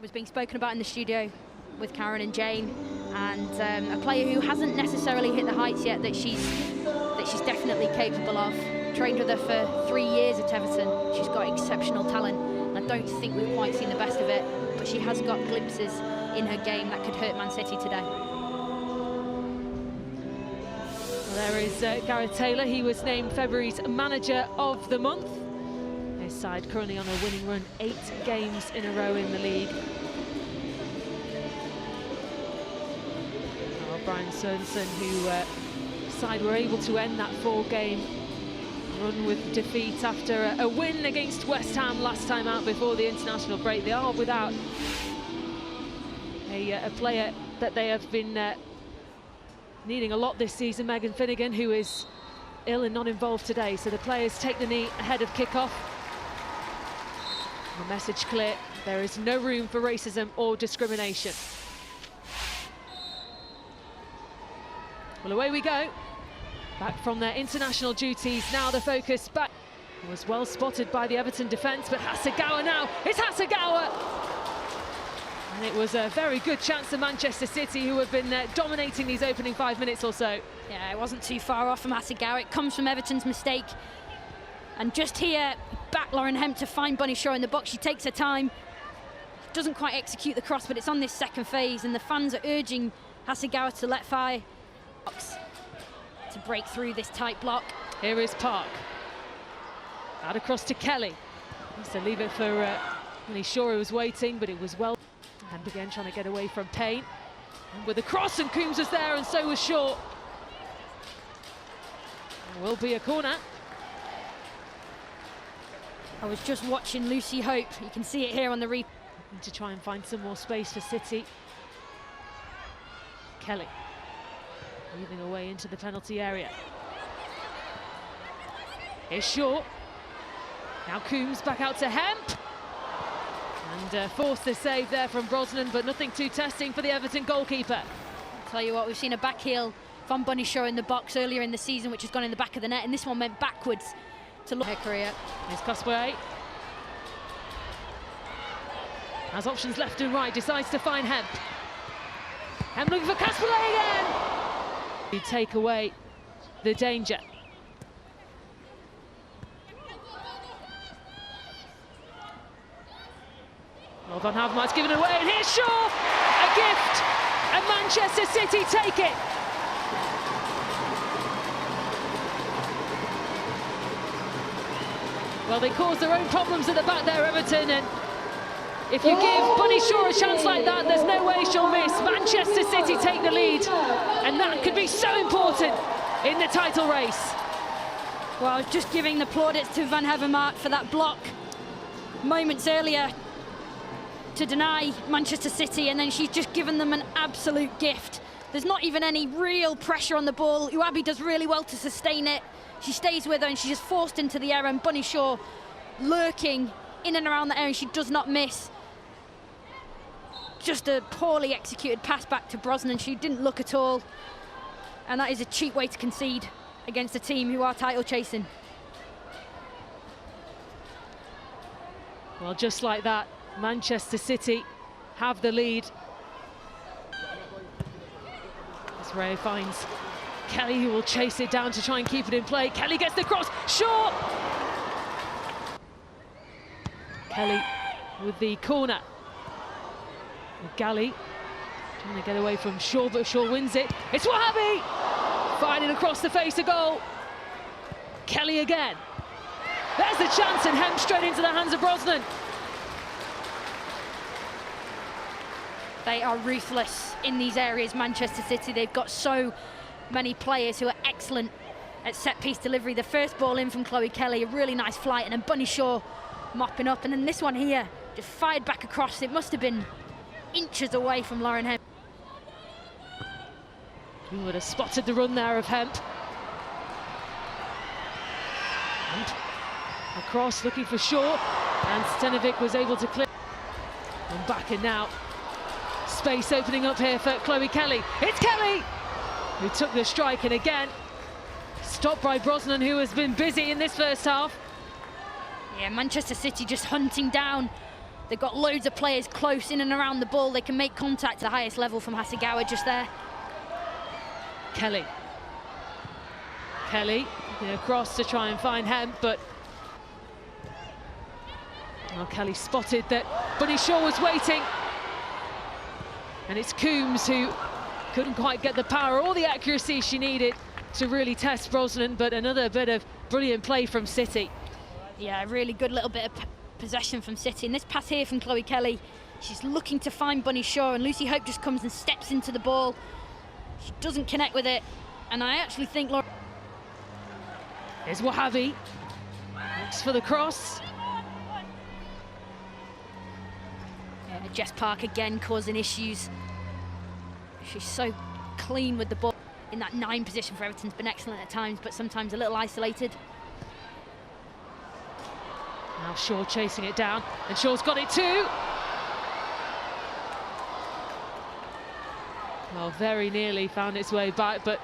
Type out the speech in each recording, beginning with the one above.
Was being spoken about in the studio with Karen and Jane, and a player who hasn't necessarily hit the heights yet that she's definitely capable of. Trained with her for 3 years at Everton. She's got exceptional talent. I don't think we've quite seen the best of it, but she has got glimpses in her game that could hurt Man City today. Well, there is Gareth Taylor. He was named February's Manager of the Month. His side currently on a winning run, 8 games in a row in the league. Oh, Brian Sørensen, who side were able to end that 4-game run with defeat after a win against West Ham last time out before the international break. They are without a player that they have been needing a lot this season, Megan Finnegan, who is ill and not involved today. So the players take the knee ahead of kick-off. The message clear: there is no room for racism or discrimination. Well, away we go. Back from their international duties, now the focus back. It was well spotted by the Everton defence, but Hasegawa now, it's Hasegawa! And it was a very good chance for Manchester City, who have been dominating these opening 5 minutes or so. Yeah, it wasn't too far off from Hasegawa. It comes from Everton's mistake. And just here, back Lauren Hemp to find Bunny Shaw in the box. She takes her time, doesn't quite execute the cross, but it's on this second phase, and the fans are urging Hasegawa to let fire to break through this tight block. Here is Park. Out across to Kelly. Has to leave it for Bunny Shaw, who was waiting, but it was well. And again trying to get away from Payne. And with the cross, and Coombs was there, and so was Shaw. There will be a corner. I was just watching Lucy Hope. You can see it here on the replay. To try and find some more space for City. Kelly moving away into the penalty area. Here's Shaw. Now Coombs back out to Hemp. And forced the save there from Brosnan, but nothing too testing for the Everton goalkeeper. I'll tell you what, we've seen a back heel from Bunny Shaw in the box earlier in the season, which has gone in the back of the net, and this one went backwards to look her career. Here's Cosplay. Has options left and right, decides to find Hemp. Hemp looking for Cosplay again! You take away the danger. Well done, Havermart's given it away, and here's Shaw! A gift! And Manchester City take it! Well, they caused their own problems at the back there, Everton, and if you give Bunny Shaw a chance like that, there's no way she'll miss. Manchester City take the lead, and that could be so important in the title race. Well, I was just giving the plaudits to Van Havermaet for that block moments earlier to deny Manchester City, and then she's just given them an absolute gift. There's not even any real pressure on the ball. Uabi does really well to sustain it. She stays with her, and she's just forced into the air, and Bunny Shaw lurking in and around the area, and she does not miss. Just a poorly executed pass back to Brosnan. She didn't look at all, and that is a cheap way to concede against a team who are title chasing. Well, just like that, Manchester City have the lead. As Ray finds Kelly, who will chase it down to try and keep it in play. Kelly gets the cross, Shaw! Kelly with the corner. Galley trying to get away from Shaw, but Shaw wins it. It's Wahabi! Firing across the face of goal. Kelly again. There's the chance, and Hemp straight into the hands of Brosnan. They are ruthless in these areas, Manchester City. They've got so many players who are excellent at set-piece delivery. The first ball in from Chloe Kelly, a really nice flight, and then Bunny Shaw mopping up. And then this one here, just fired back across. It must have been inches away from Lauren Hemp. Who would have spotted the run there of Hemp? And across, looking for Shaw, and Stenovic was able to clear. And back in now. Space opening up here for Chloe Kelly. It's Kelly who took the strike, and again stopped by Brosnan, who has been busy in this first half. Yeah, Manchester City just hunting down They've got loads of players close in and around the ball. They can make contact at the highest level from Hasegawa just there. Kelly, across to try and find Hemp, but Kelly spotted that Bunny Shaw was waiting. And it's Coombs who couldn't quite get the power or the accuracy she needed to really test Brosnan, but another bit of brilliant play from City. Yeah, a really good little bit of possession from City. And this pass here from Chloe Kelly, she's looking to find Bunny Shaw, and Lucy Hope just comes and steps into the ball. She doesn't connect with it, and I actually think... Here's Wahabi, looks for the cross. Yeah, Jess Park again causing issues. She's so clean with the ball. In that 9 position for Everton's been excellent at times, but sometimes a little isolated. Now Shaw chasing it down, and Shaw's got it too. Well, very nearly found its way back, but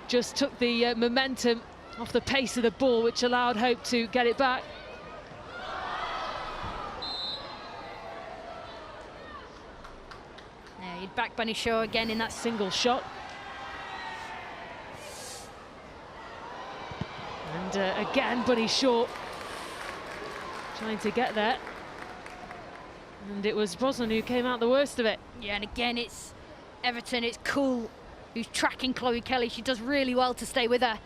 just took the momentum off the pace of the ball, which allowed Hope to get it back. Yeah, you'd back Bunny Shaw again in that single shot. And again, Bunny Shaw trying to get there. And it was Brosnan who came out the worst of it. Yeah, and again, it's Everton, it's Cool who's tracking Chloe Kelly. She does really well to stay with her.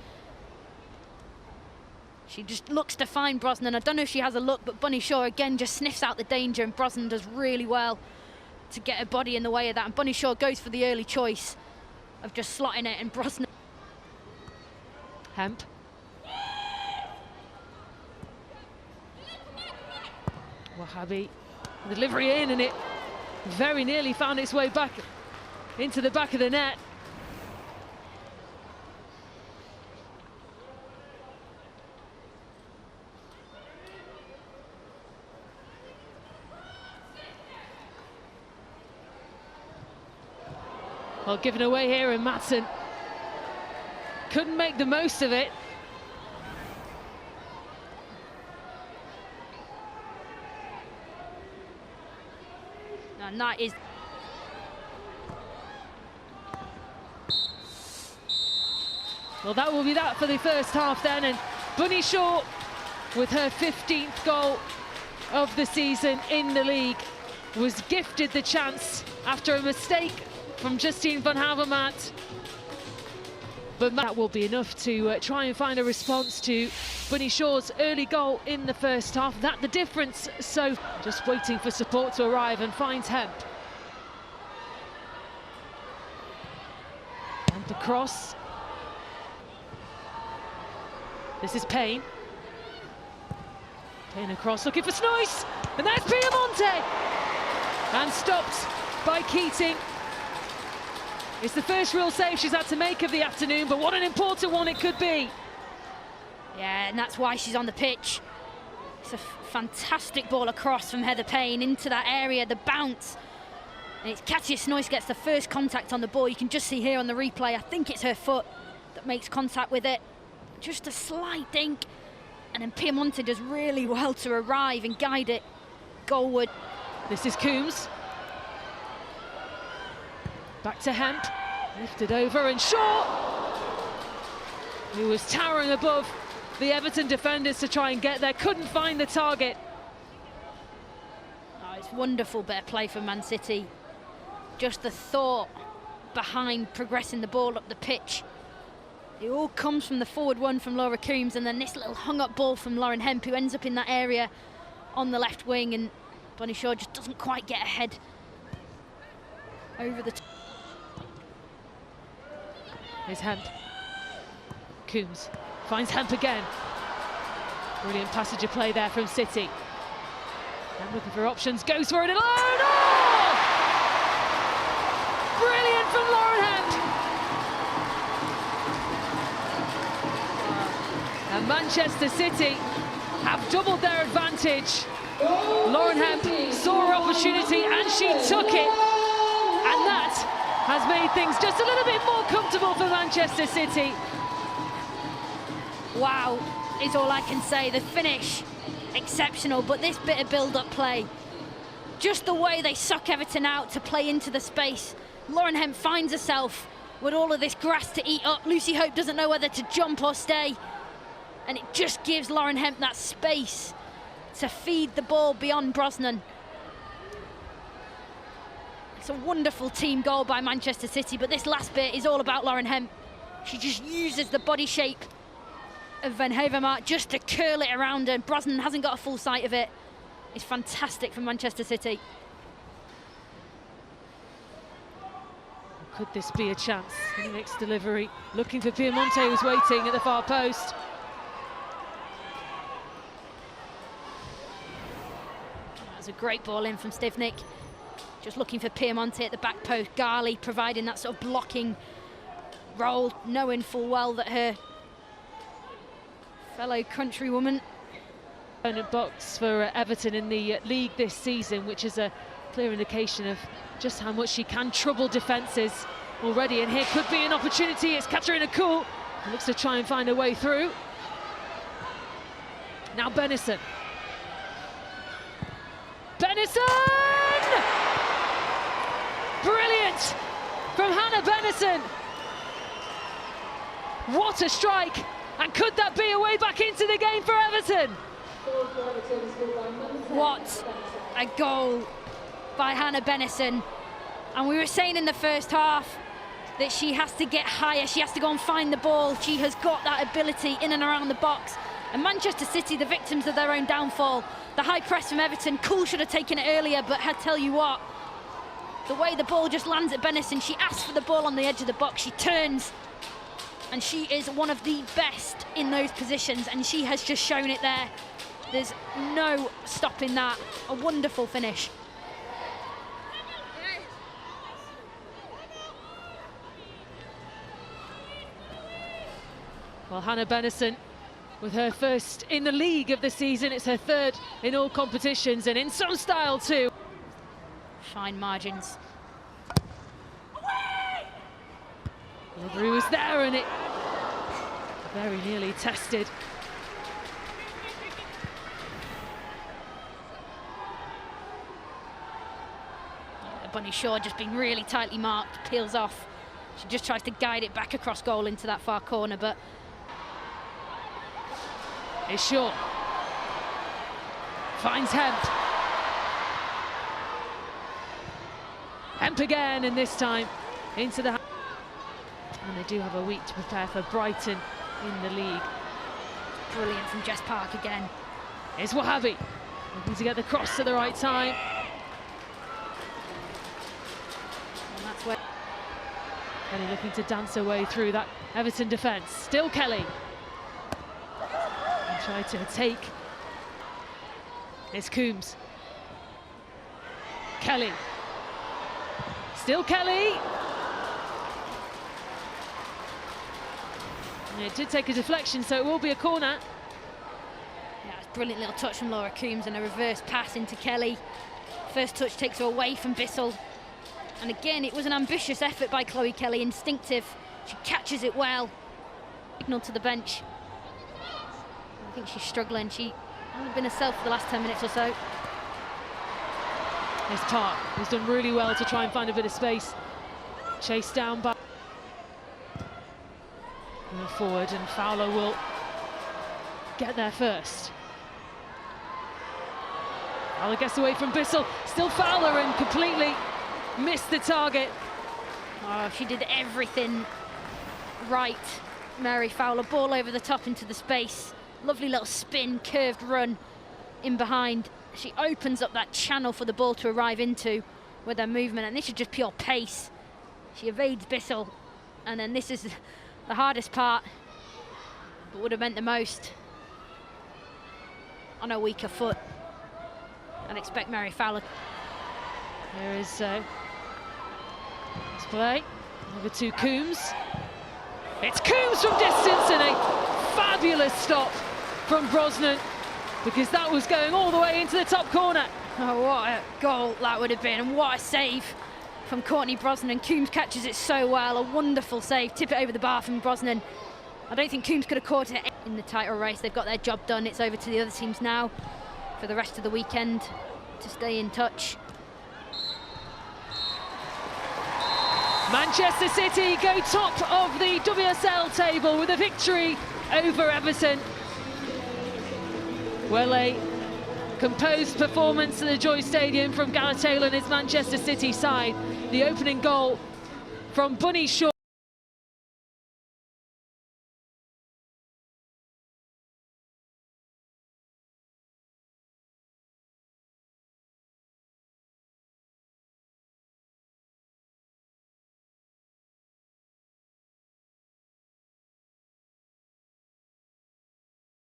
She just looks to find Brosnan. I don't know if she has a look, but Bunny Shaw again just sniffs out the danger, and Brosnan does really well to get her body in the way of that. And Bunny Shaw goes for the early choice of just slotting it, and Brosnan... Hemp. Wahabi, delivery in, and it very nearly found its way back into the back of the net. Well, given away here, and Madsen couldn't make the most of it. And that is... Well, that will be that for the first half then, and Bunny Shaw with her 15th goal of the season in the league was gifted the chance after a mistake from Justine van Havermaet. But that will be enough to try and find a response to Bunny Shaw's early goal in the first half. That the difference, so just waiting for support to arrive, and finds Hemp. Hemp across. This is Payne. Payne across, looking for Snoyce, and that's Piemonte! And stopped by Keating. It's the first real save she's had to make of the afternoon, but what an important one it could be. Yeah, and that's why she's on the pitch. It's a fantastic ball across from Heather Payne into that area, the bounce. And it's Katia Snoyce gets the first contact on the ball. You can just see here on the replay, I think it's her foot that makes contact with it. Just a slight dink. And then Piemonte does really well to arrive and guide it goalward. This is Coombs. Back to Hemp, lifted over, and Shaw, who was towering above the Everton defenders to try and get there, couldn't find the target. Oh, it's wonderful bit of play from Man City. Just the thought behind progressing the ball up the pitch. It all comes from the forward one from Laura Coombs, and then this little hung-up ball from Lauren Hemp, who ends up in that area on the left wing, and Bunny Shaw just doesn't quite get ahead over the... Here's Hemp. Coombs finds Hemp again. Brilliant passage of play there from City. And looking for options, goes for it alone. Oh! Brilliant from Lauren Hemp. And Manchester City have doubled their advantage. Lauren Hemp saw her opportunity and she took it. And that has made things just a little bit more comfortable for Manchester City. Wow, is all I can say. The finish, exceptional, but this bit of build-up play just the way they suck Everton out to play into the space. Lauren Hemp finds herself with all of this grass to eat up. Lucy Hope doesn't know whether to jump or stay. And it just gives Lauren Hemp that space to feed the ball beyond Brosnan. It's a wonderful team goal by Manchester City, but this last bit is all about Lauren Hemp. She just uses the body shape of Van Hevermaet just to curl it around her. Brosnan hasn't got a full sight of it. It's fantastic for Manchester City. Could this be a chance? Next delivery, looking for Piemonte, who's waiting at the far post. That's a great ball in from Stivnik. Just looking for Piemonte at the back post. Ghali providing that sort of blocking role, knowing full well that her fellow countrywoman. Opponent box for Everton in the league this season, which is a clear indication of just how much she can trouble defences already. And here could be an opportunity. It's Katarina Kuhl, who looks to try and find a way through. Now Bennison. Bennison! Brilliant from Hannah Bennison. What a strike! And could that be a way back into the game for Everton? What a goal by Hannah Bennison. And we were saying in the first half that she has to get higher, she has to go and find the ball. She has got that ability in and around the box. And Manchester City, the victims of their own downfall. The high press from Everton, Kuhl should have taken it earlier, but I tell you what, the way the ball just lands at Bennison, she asks for the ball on the edge of the box, she turns, and she is one of the best in those positions, and she has just shown it there. There's no stopping that. A wonderful finish. Well, Hannah Bennison, with her first in the league of the season, it's her third in all competitions, and in some style too. Fine margins. Delivery was there, and it very nearly tested. Bunny Shaw just being really tightly marked, peels off. She just tries to guide it back across goal into that far corner, but Is Shaw. Finds Hemp. Hemp again, and this time into the... And they do have a week to prepare for Brighton in the league. brilliant from Jess Park again. Here's Wahhabi, looking to get the cross at the right time. And that's where... Kelly looking to dance her way through that Everton defence. Still Kelly. And try to take. Here's Coombs. Kelly. Still Kelly. And it did take a deflection, so it will be a corner. Yeah, it's a brilliant little touch from Laura Coombs and a reverse pass into Kelly. First touch takes her away from Bissell. And again, it was an ambitious effort by Chloe Kelly, instinctive. She catches it well. Signal to the bench. I think she's struggling. She hasn't been herself for the last 10 minutes or so. There's Park, who's done really well to try and find a bit of space. Chased down by... Move forward, and Fowler will get there first. Fowler gets away from Bissell. Still Fowler, and completely missed the target. Oh, she did everything right, Mary Fowler. Ball over the top into the space. Lovely little spin, curved run in behind. She opens up that channel for the ball to arrive into with her movement, and this is just pure pace. She evades Bissell, and then this is the hardest part, but would have meant the most on a weaker foot. I'd expect Mary Fowler. There is play over to Coombs. It's Coombs from distance, and a fabulous stop from Brosnan, because that was going all the way into the top corner. Oh, what a goal that would have been, and what a save from Courtney Brosnan. Coombs catches it so well, a wonderful save. Tip it over the bar from Brosnan. I don't think Coombs could have caught it in the title race. They've got their job done. It's over to the other teams now for the rest of the weekend to stay in touch. Manchester City go top of the WSL table with a victory over Everton. Well, a composed performance at the Joy Stadium from Gareth Taylor and his Manchester City side. The opening goal from Bunny Shaw.